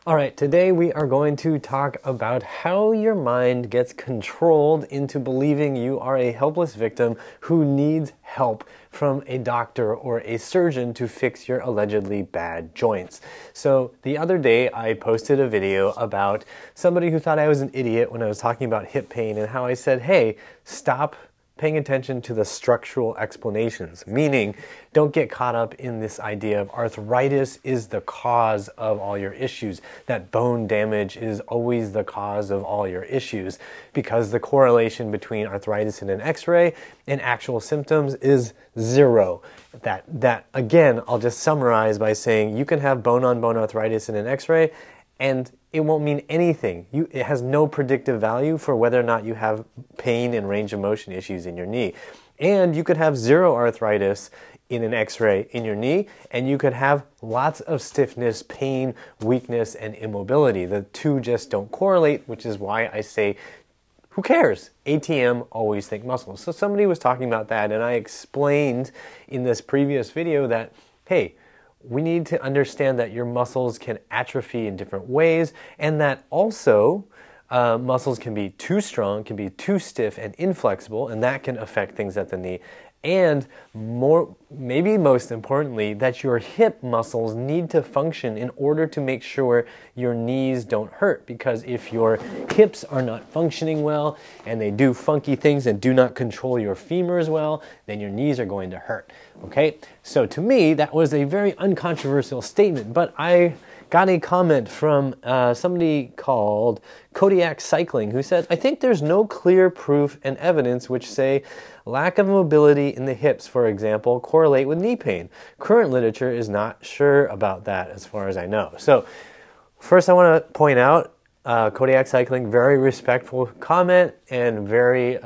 All right, today we are going to talk about how your mind gets controlled into believing you are a helpless victim who needs help from a doctor or a surgeon to fix your allegedly bad joints. So the other day I posted a video about somebody who thought I was an idiot when I was talking about hip pain and how I said, hey, stop paying attention to the structural explanations, meaning don't get caught up in this idea of arthritis is the cause of all your issues, that bone damage is always the cause of all your issues, because the correlation between arthritis in an x-ray and actual symptoms is zero. That again, I'll just summarize by saying you can have bone-on-bone arthritis in an x-ray and it won't mean anything. It has no predictive value for whether or not you have pain and range of motion issues in your knee. And you could have zero arthritis in an x-ray in your knee, and you could have lots of stiffness, pain, weakness, and immobility. The two just don't correlate, which is why I say, who cares? ATM, always think muscles. So somebody was talking about that, and I explained in this previous video that, hey, we need to understand that your muscles can atrophy in different ways, and that also muscles can be too strong, can be too stiff and inflexible, and that can affect things at the knee. And maybe most importantly, that your hip muscles need to function in order to make sure your knees don't hurt. Because if your hips are not functioning well and they do funky things and do not control your femurs well, then your knees are going to hurt. Okay? So to me, that was a very uncontroversial statement, but I got a comment from somebody called Kodiak Cycling who said, I think there's no clear proof and evidence which say lack of mobility in the hips, for example, correlate with knee pain. Current literature is not sure about that as far as I know. So first I want to point out Kodiak Cycling, very respectful comment and very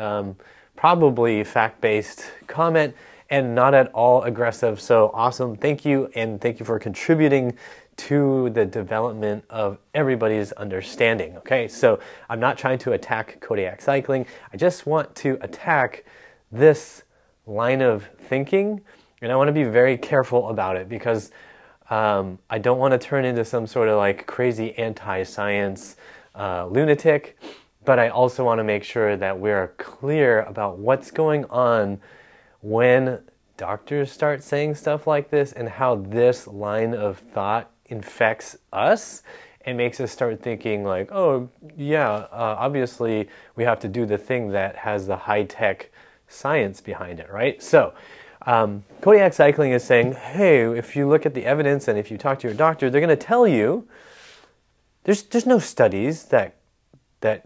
probably fact-based comment and not at all aggressive. So awesome. Thank you. And thank you for contributing to the development of everybody's understanding. Okay, so I'm not trying to attack Kodiak Cycling. I just want to attack this line of thinking, and I want to be very careful about it because I don't want to turn into some sort of like crazy anti-science lunatic, but I also want to make sure that we're clear about what's going on when doctors start saying stuff like this and how this line of thought infects us and makes us start thinking like, oh yeah, obviously we have to do the thing that has the high-tech science behind it, right? So Kodiak Cycling is saying, hey, if you look at the evidence and if you talk to your doctor, they're going to tell you there's no studies that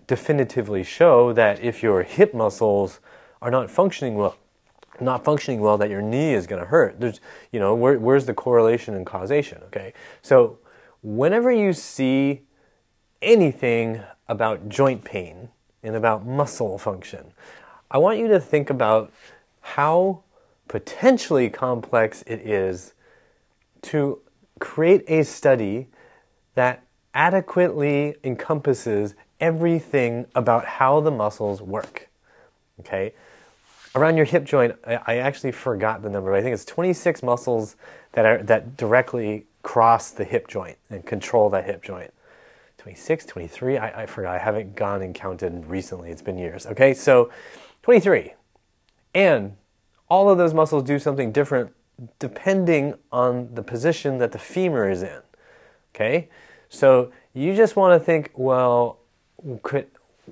definitively show that if your hip muscles are not functioning well, that your knee is going to hurt. There's, where's the correlation and causation, okay? So whenever you see anything about joint pain and about muscle function, I want you to think about how potentially complex it is to create a study that adequately encompasses everything about how the muscles work, okay? Around your hip joint, I actually forgot the number. I think it's 26 muscles that directly cross the hip joint and control that hip joint. 26, 23, I forgot. I haven't gone and counted recently. It's been years. Okay, so 23. And all of those muscles do something different depending on the position that the femur is in. Okay, so you just want to think, well,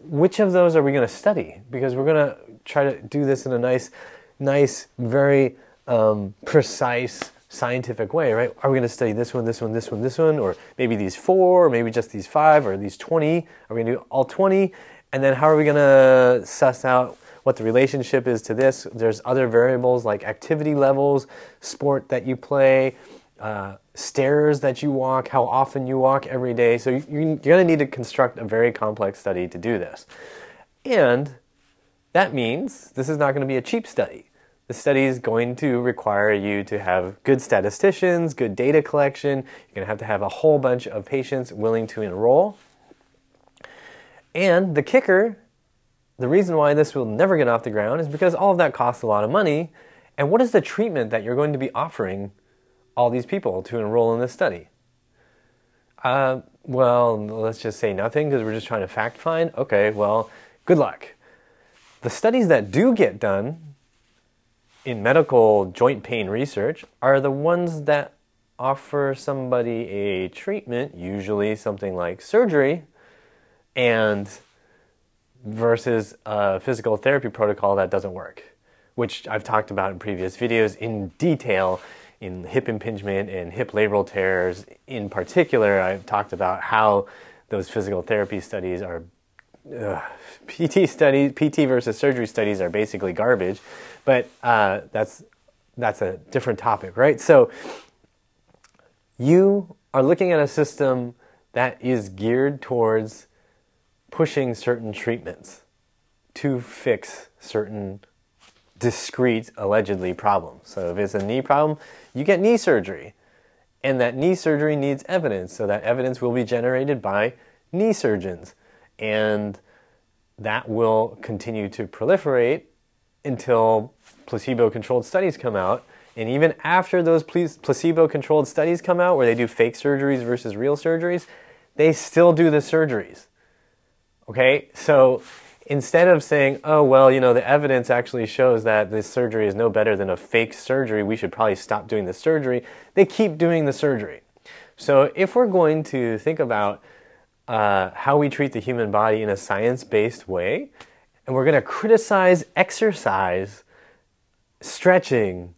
which of those are we going to study? Because we're going to try to do this in a nice, very precise scientific way, right? Are we going to study this one, this one, this one, this one, or maybe these 4, or maybe just these 5, or these 20? Are we going to do all 20? And then how are we going to suss out what the relationship is to this? There's other variables like activity levels, sport that you play, stairs that you walk, how often you walk every day. So you're going to need to construct a very complex study to do this. And that means this is not going to be a cheap study. The study is going to require you to have good statisticians, good data collection. You're going to have a whole bunch of patients willing to enroll. And the kicker, the reason why this will never get off the ground is because all of that costs a lot of money. And what is the treatment that you're going to be offering all these people to enroll in this study? Well, let's just say nothing because we're just trying to fact find. Okay, well, good luck. The studies that do get done in medical joint pain research are the ones that offer somebody a treatment, usually something like surgery, and versus a physical therapy protocol that doesn't work, which I've talked about in previous videos in detail. In hip impingement and hip labral tears in particular, I've talked about how those physical therapy studies are PT versus surgery studies are basically garbage, but that's a different topic, right? So you are looking at a system that is geared towards pushing certain treatments to fix certain discrete, allegedly, problems. So if it's a knee problem, you get knee surgery. And that knee surgery needs evidence, so that evidence will be generated by knee surgeons. And that will continue to proliferate until placebo-controlled studies come out. And even after those placebo-controlled studies come out, where they do fake surgeries versus real surgeries, they still do the surgeries. Okay? So instead of saying, oh, well, you know, the evidence actually shows that this surgery is no better than a fake surgery, we should probably stop doing the surgery, they keep doing the surgery. So if we're going to think about how we treat the human body in a science-based way, and we're going to criticize exercise, stretching,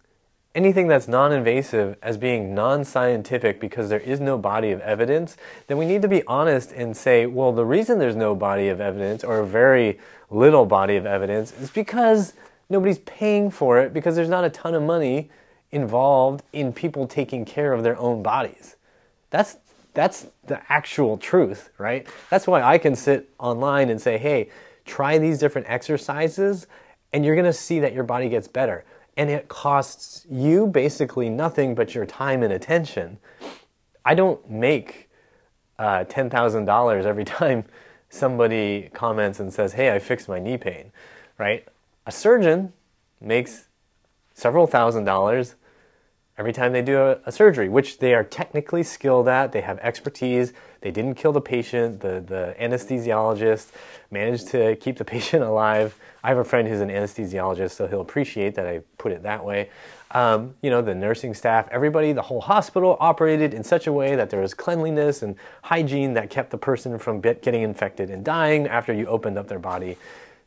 anything that's non-invasive as being non-scientific because there is no body of evidence, then we need to be honest and say, well, the reason there's no body of evidence or a very little body of evidence is because nobody's paying for it, because there's not a ton of money involved in people taking care of their own bodies. That's the actual truth, right? That's why I can sit online and say, hey, try these different exercises and you're going to see that your body gets better. And it costs you basically nothing but your time and attention. I don't make $10,000 every time somebody comments and says, hey, I fixed my knee pain, right? A surgeon makes several $1,000s every time they do a surgery, which they are technically skilled at. They have expertise. They didn't kill the patient. The anesthesiologist managed to keep the patient alive. I have a friend who's an anesthesiologist, so he'll appreciate that I put it that way. You know, the nursing staff, everybody, the whole hospital operated in such a way that there was cleanliness and hygiene that kept the person from getting infected and dying after you opened up their body.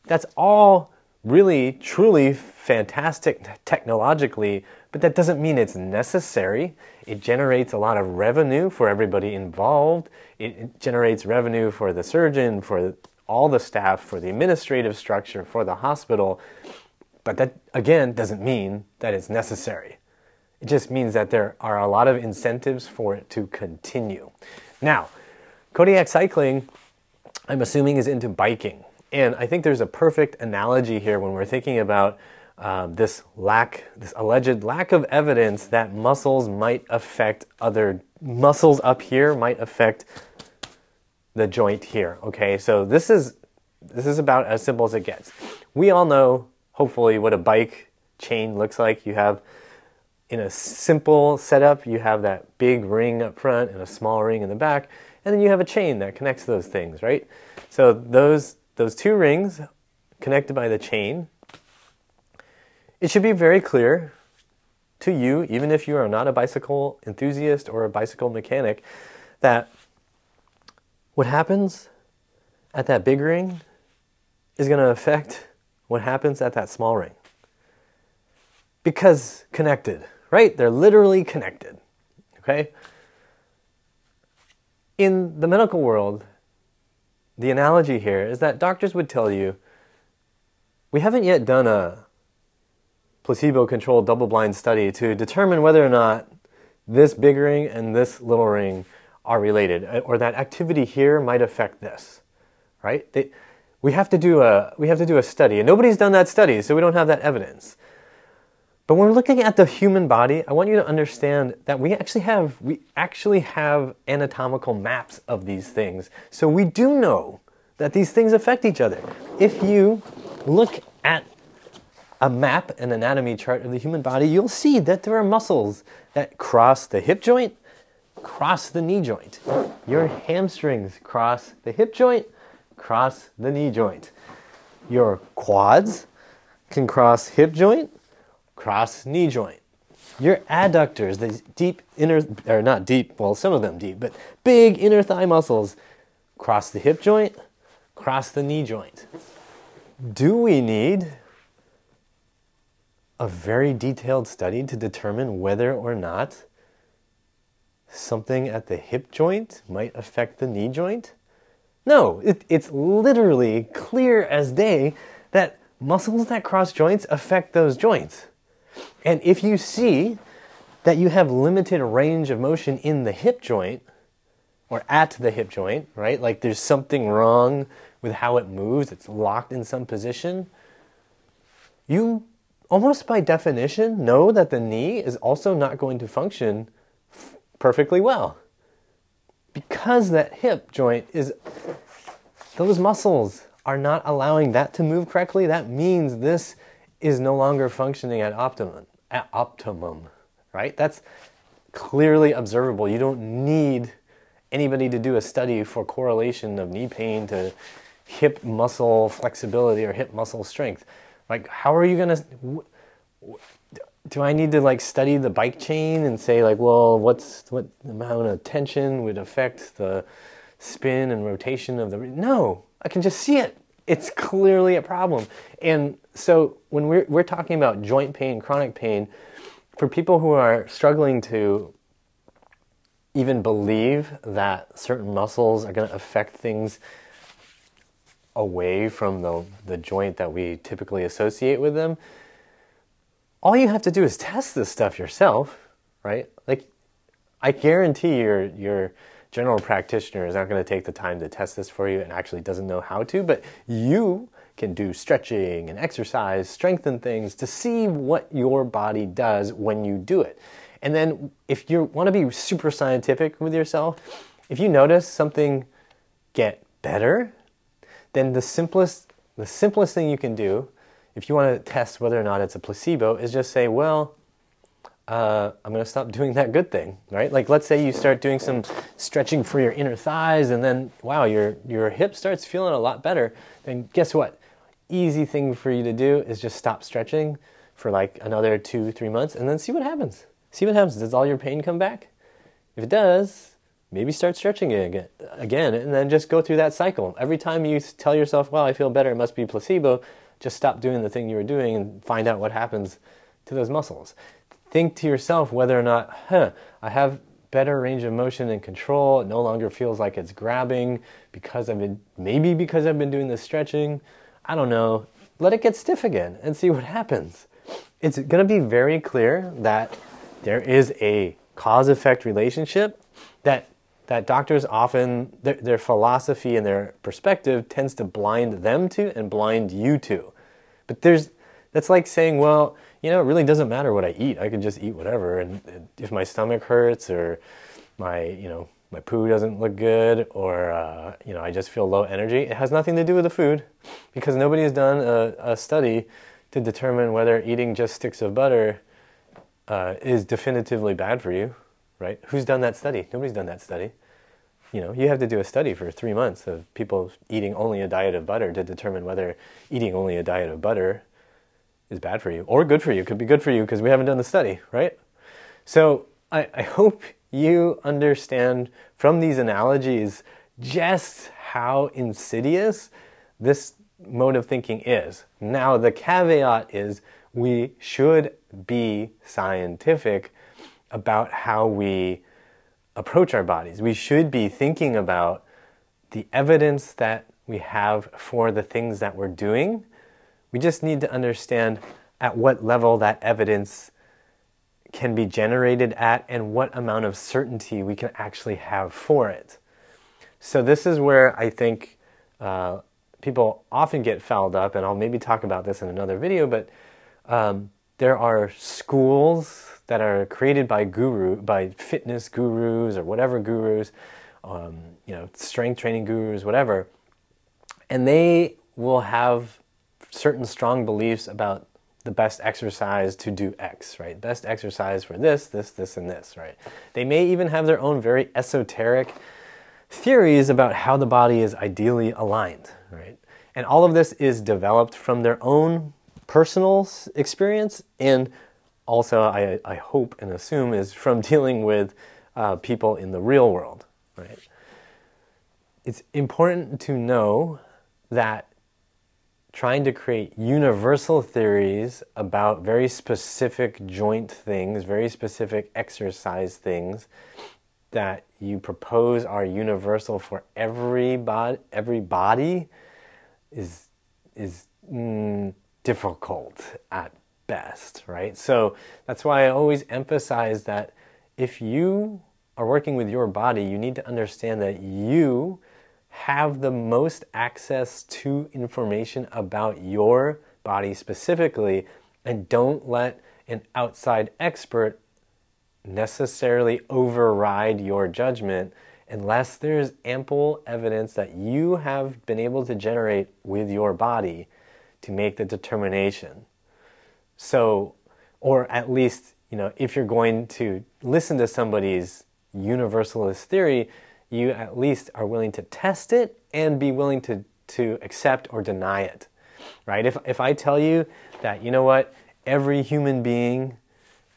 That's all really, truly fantastic technologically, but that doesn't mean it's necessary. It generates a lot of revenue for everybody involved. It generates revenue for the surgeon, for all the staff, for the administrative structure, for the hospital. But that, again, doesn't mean that it's necessary. It just means that there are a lot of incentives for it to continue. Now, Kodiak Cycling, I'm assuming, is into biking. And I think there's a perfect analogy here when we're thinking about this alleged lack of evidence that muscles might affect other muscles up here, might affect the joint here. Okay, so this is about as simple as it gets. We all know, hopefully, what a bike chain looks like. You have, in a simple setup, you have that big ring up front and a small ring in the back, and then you have a chain that connects those things, right? So those two rings connected by the chain, it should be very clear to you, even if you are not a bicycle enthusiast or a bicycle mechanic, that what happens at that big ring is going to affect what happens at that small ring. Because connected, right? They're literally connected, okay? In the medical world, the analogy here is that doctors would tell you, we haven't yet done a placebo-controlled double-blind study to determine whether or not this big ring and this little ring are related, or that activity here might affect this, right? We have to do a study, and nobody's done that study, so we don't have that evidence. But when we're looking at the human body, I want you to understand that we actually have anatomical maps of these things. So we do know that these things affect each other. If you look at a map, an anatomy chart of the human body, you'll see that there are muscles that cross the hip joint cross the knee joint. Your hamstrings cross the hip joint, cross the knee joint. Your quads can cross hip joint, cross knee joint. Your adductors, the deep inner, or not deep, well, some of them deep, but big inner thigh muscles, cross the hip joint, cross the knee joint. Do we need a very detailed study to determine whether or not something at the hip joint might affect the knee joint? No, it's literally clear as day that muscles that cross joints affect those joints. And if you see that you have limited range of motion in the hip joint, or at the hip joint, right? Like there's something wrong with how it moves, it's locked in some position, you almost by definition know that the knee is also not going to function perfectly well. Because that hip joint is, those muscles are not allowing that to move correctly, that means this is no longer functioning at optimum, right? That's clearly observable. You don't need anybody to do a study for correlation of knee pain to hip muscle flexibility or hip muscle strength. Like, how are you going to, do I need to like study the bike chain and say like, well, what amount of tension would affect the spin and rotation of the, no, I can just see it. It's clearly a problem. And so when we're talking about joint pain, chronic pain, for people who are struggling to even believe that certain muscles are going to affect things away from the joint that we typically associate with them, all you have to do is test this stuff yourself, right? Like, I guarantee your general practitioner is not going to take the time to test this for you and actually doesn't know how to, but you can do stretching and exercise, strengthen things to see what your body does when you do it. And then if you want to be super scientific with yourself, if you notice something get better, then the simplest thing you can do, if you want to test whether or not it's a placebo, is just say, well, I'm going to stop doing that good thing, right? Like, let's say you start doing some stretching for your inner thighs and then, wow, your hip starts feeling a lot better. Then guess what? Easy thing for you to do is just stop stretching for like another 2-3 months and then see what happens. See what happens. Does all your pain come back? If it does, maybe start stretching it again and then just go through that cycle. Every time you tell yourself, well, I feel better, it must be placebo, just stop doing the thing you were doing and find out what happens to those muscles. Think to yourself whether or not, I have better range of motion and control. It no longer feels like it's grabbing because I've been doing this stretching. I don't know. Let it get stiff again and see what happens. It's going to be very clear that there is a cause-effect relationship that doctors often, their philosophy and their perspective tends to blind them to and blind you to. But that's like saying, well, it really doesn't matter what I eat. I can just eat whatever. And if my stomach hurts or my poo doesn't look good or, I just feel low energy, it has nothing to do with the food because nobody has done a study to determine whether eating just sticks of butter is definitively bad for you, right? Who's done that study? Nobody's done that study. You have to do a study for 3 months of people eating only a diet of butter to determine whether eating only a diet of butter is bad for you or good for you. It could be good for you because we haven't done the study, right? So I hope you understand from these analogies just how insidious this mode of thinking is. Now, the caveat is we should be scientific about how we approach our bodies. We should be thinking about the evidence that we have for the things that we're doing. We just need to understand at what level that evidence can be generated at and what amount of certainty we can actually have for it. So this is where I think people often get fouled up, and I'll maybe talk about this in another video, but there are schools that are created by fitness gurus or whatever gurus, strength training gurus, whatever, and they will have certain strong beliefs about the best exercise to do X, right? Best exercise for this, this, and this, right? They may even have their own very esoteric theories about how the body is ideally aligned, right? And all of this is developed from their own personal experience, and also, I hope and assume, is from dealing with people in the real world, right? It's important to know that trying to create universal theories about very specific joint things, very specific exercise things that you propose are universal for every body is difficult at best, right? So that's why I always emphasize that if you are working with your body, you need to understand that you have the most access to information about your body specifically, and don't let an outside expert necessarily override your judgment unless there's ample evidence that you have been able to generate with your body to make the determination. So, or at least, if you're going to listen to somebody's universalist theory, you at least are willing to test it and be willing to accept or deny it, right? If I tell you that, every human being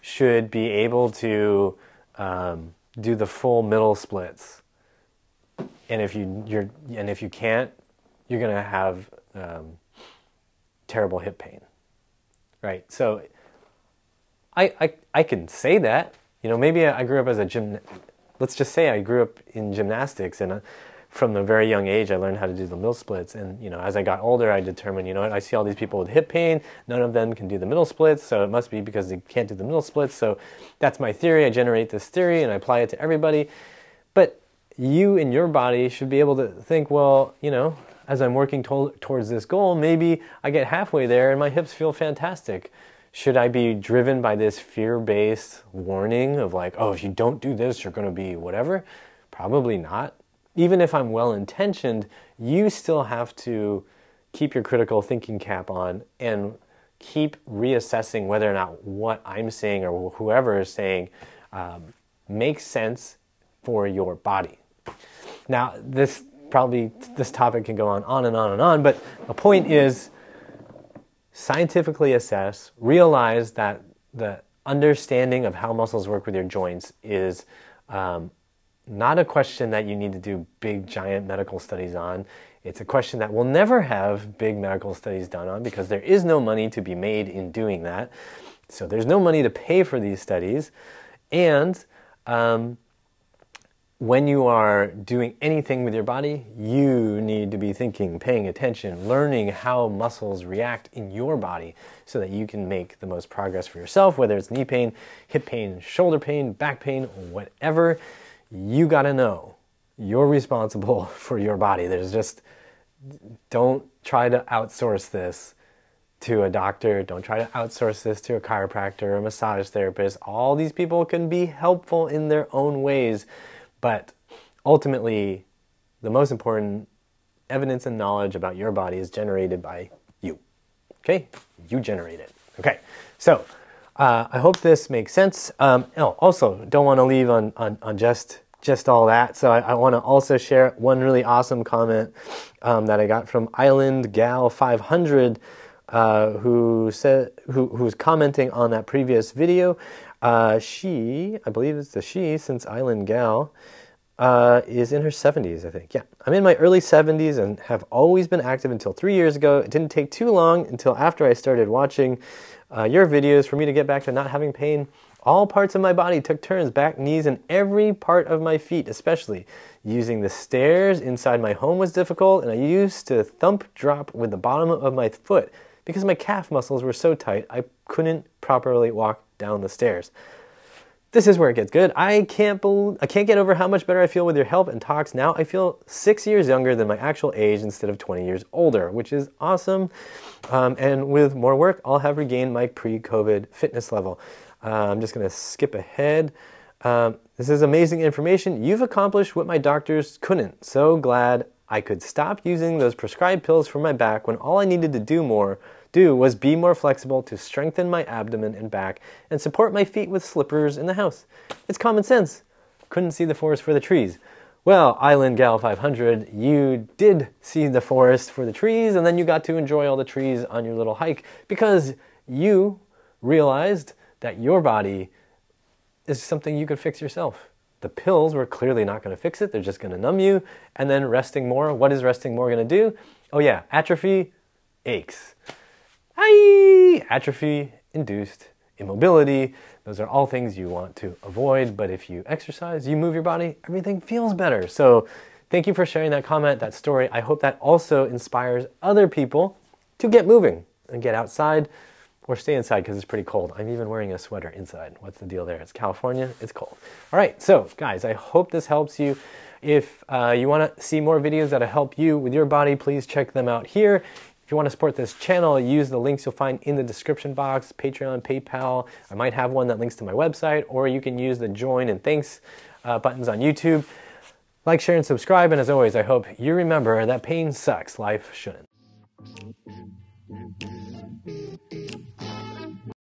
should be able to do the full middle splits, and if you can't, you're going to have terrible hip pain, right? So I can say that, maybe I grew up as let's just say I grew up in gymnastics, and from a very young age I learned how to do the middle splits, and as I got older I determined, I see all these people with hip pain, none of them can do the middle splits, so it must be because they can't do the middle splits. So that's my theory. I generate this theory and I apply it to everybody. But you in your body should be able to think, well, as I'm working towards this goal, maybe I get halfway there and my hips feel fantastic. Should I be driven by this fear-based warning of like, oh, if you don't do this, you're going to be whatever? Probably not. Even if I'm well-intentioned, you still have to keep your critical thinking cap on and keep reassessing whether or not what I'm saying or whoever is saying makes sense for your body. Now, this topic can go on and on and on, but the point is, scientifically assess, realize that the understanding of how muscles work with your joints is not a question that you need to do big, giant medical studies on. It's a question that we'll never have big medical studies done on because there is no money to be made in doing that. So there's no money to pay for these studies. And when you are doing anything with your body, you need to be thinking, paying attention, learning how muscles react in your body so that you can make the most progress for yourself, whether it's knee pain, hip pain, shoulder pain, back pain, whatever. You got to know you're responsible for your body. Don't try to outsource this to a doctor. Don't try to outsource this to a chiropractor, a massage therapist. All these people can be helpful in their own ways. But ultimately, the most important evidence and knowledge about your body is generated by you. Okay? You generate it. Okay. So, I hope this makes sense. Also, don't want to leave on just all that. So I want to also share one really awesome comment that I got from Island Gal 500, who's commenting on that previous video. She, I believe it's a she, since Island Gal, is in her 70s, I think. Yeah, I'm in my early 70s and have always been active until 3 years ago. It didn't take too long until after I started watching your videos for me to get back to not having pain. All parts of my body took turns, back, knees, and every part of my feet, especially. Using the stairs inside my home was difficult, and I used to thump drop with the bottom of my foot because my calf muscles were so tight I couldn't properly walk down the stairs. This is where it gets good. I can't get over how much better I feel with your help and talks. Now I feel 6 years younger than my actual age instead of 20 years older, which is awesome. And with more work, I'll have regained my pre-COVID fitness level. I'm just going to skip ahead. This is amazing information. You've accomplished what my doctors couldn't. So glad I could stop using those prescribed pills for my back when all I needed to do more do was be more flexible to strengthen my abdomen and back and support my feet with slippers in the house. It's common sense. Couldn't see the forest for the trees. Well, Island Gal 500, you did see the forest for the trees, and then you got to enjoy all the trees on your little hike because you realized that your body is something you could fix yourself. The pills were clearly not going to fix it. They're just going to numb you. And then resting more. What is resting more going to do? Oh yeah, atrophy, aches. Aye! Atrophy, induced immobility. Those are all things you want to avoid. But if you exercise, you move your body, everything feels better. So thank you for sharing that comment, that story. I hope that also inspires other people to get moving and get outside. Or stay inside because it's pretty cold. I'm even wearing a sweater inside. What's the deal there? It's California. It's cold. All right. So, guys, I hope this helps you. If you want to see more videos that'll help you with your body, please check them out here. If you want to support this channel, use the links you'll find in the description box, Patreon, PayPal. I might have one that links to my website, or you can use the join and thanks buttons on YouTube. Like, share, and subscribe. And as always, I hope you remember that pain sucks. Life shouldn't.